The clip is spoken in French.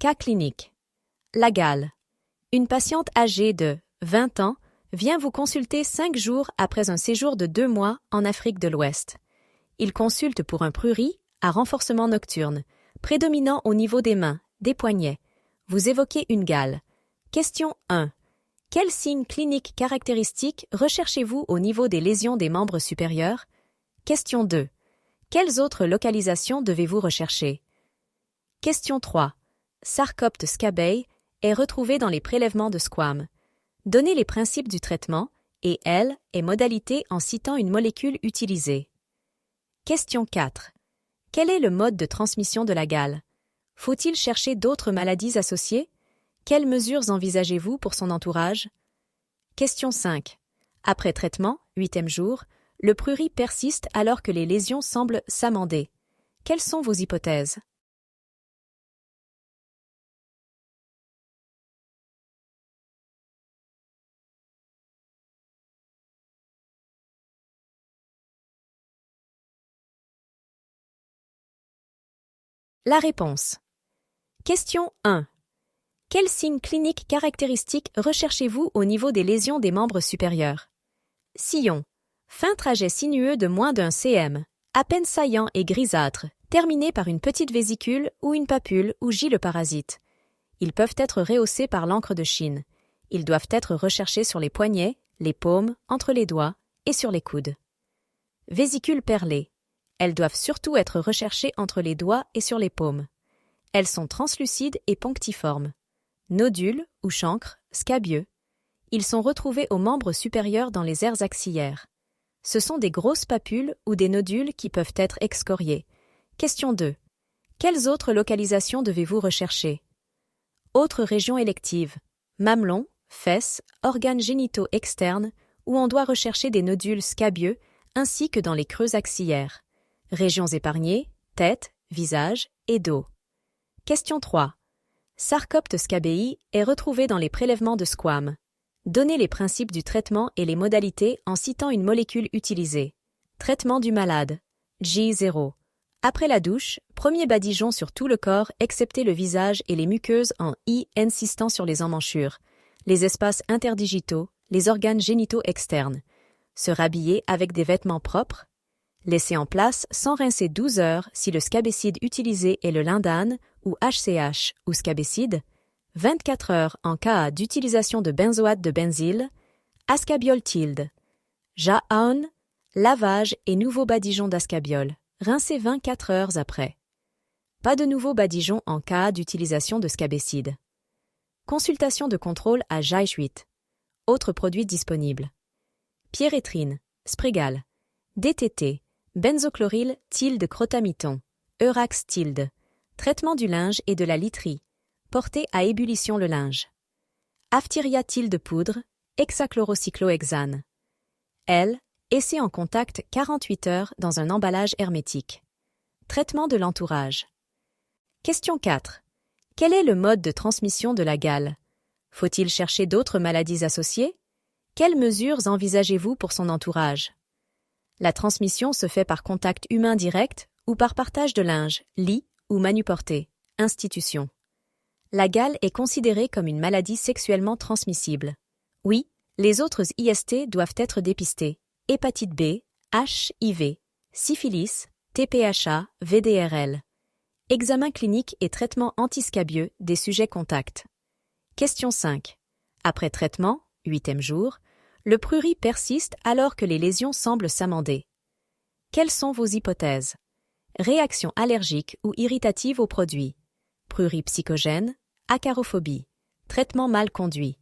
Cas clinique. La gale. Une patiente âgée de 20 ans vient vous consulter 5 jours après un séjour de 2 mois en Afrique de l'Ouest. Il consulte pour un prurit à renforcement nocturne, prédominant au niveau des mains, des poignets. Vous évoquez une gale. Question 1. Quels signes cliniques caractéristiques recherchez-vous au niveau des lésions des membres supérieurs? Question 2. Quelles autres localisations devez-vous rechercher? Question 3. Sarcopte scabeille est retrouvé dans les prélèvements de squame. Donnez les principes du traitement et modalités en citant une molécule utilisée. Question 4. Quel est le mode de transmission de la gale? Faut-il chercher d'autres maladies associées? Quelles mesures envisagez-vous pour son entourage? Question 5. Après traitement, 8e jour, le prurit persiste alors que les lésions semblent s'amender. Quelles sont vos hypothèses? La réponse. Question 1. Quels signes cliniques caractéristiques recherchez-vous au niveau des lésions des membres supérieurs? Sillon. Fin trajet sinueux de moins d'1 cm, à peine saillant et grisâtre, terminé par une petite vésicule ou une papule où gît le parasite. Ils peuvent être rehaussés par l'encre de Chine. Ils doivent être recherchés sur les poignets, les paumes, entre les doigts et sur les coudes. Vésicules perlées. Elles doivent surtout être recherchées entre les doigts et sur les paumes. Elles sont translucides et punctiformes. Nodules ou chancres, scabieux. Ils sont retrouvés aux membres supérieurs dans les aires axillaires. Ce sont des grosses papules ou des nodules qui peuvent être excoriés. Question 2. Quelles autres localisations devez-vous rechercher? Autres régions électives. Mamelons, fesses, organes génitaux externes, où on doit rechercher des nodules scabieux, ainsi que dans les creux axillaires. Régions épargnées, tête, visage et dos. Question 3. Sarcopte scabeille est retrouvé dans les prélèvements de squame. Donnez les principes du traitement et les modalités en citant une molécule utilisée. Traitement du malade. G0. Après la douche, premier badigeon sur tout le corps excepté le visage et les muqueuses en I insistant sur les emmanchures, les espaces interdigitaux, les organes génitaux externes. Se rhabiller avec des vêtements propres. Laisser en place sans rincer 12 heures si le scabécide utilisé est le lindane ou HCH ou scabécide, 24 heures en cas d'utilisation de benzoate de benzyle, ascabiol tilde. Jaun, lavage et nouveau badigeon d'ascabiol, rincé 24 heures après. Pas de nouveau badigeon en cas d'utilisation de scabécide. Consultation de contrôle à J8. Autres produits disponibles. Pyrétrine, Spregal, DTT, benzochloryl tilde crotamiton, Eurax tilde. Traitement du linge et de la literie. Porter à ébullition le linge. Aphtyria tilde poudre, hexachlorocyclohexane. Essai en contact 48 heures dans un emballage hermétique. Traitement de l'entourage. Question 4. Quel est le mode de transmission de la gale? Faut-il chercher d'autres maladies associées? Quelles mesures envisagez-vous pour son entourage? La transmission se fait par contact humain direct ou par partage de linge, lit ou manuporté, institution. La gale est considérée comme une maladie sexuellement transmissible. Oui, les autres IST doivent être dépistés. Hépatite B, HIV, syphilis, TPHA, VDRL. Examen clinique et traitement antiscabieux des sujets contacts. Question 5. Après traitement, 8e jour, le prurit persiste alors que les lésions semblent s'amender. Quelles sont vos hypothèses? Réaction allergique ou irritative aux produits. Prurit psychogène, acarophobie. Traitement mal conduit.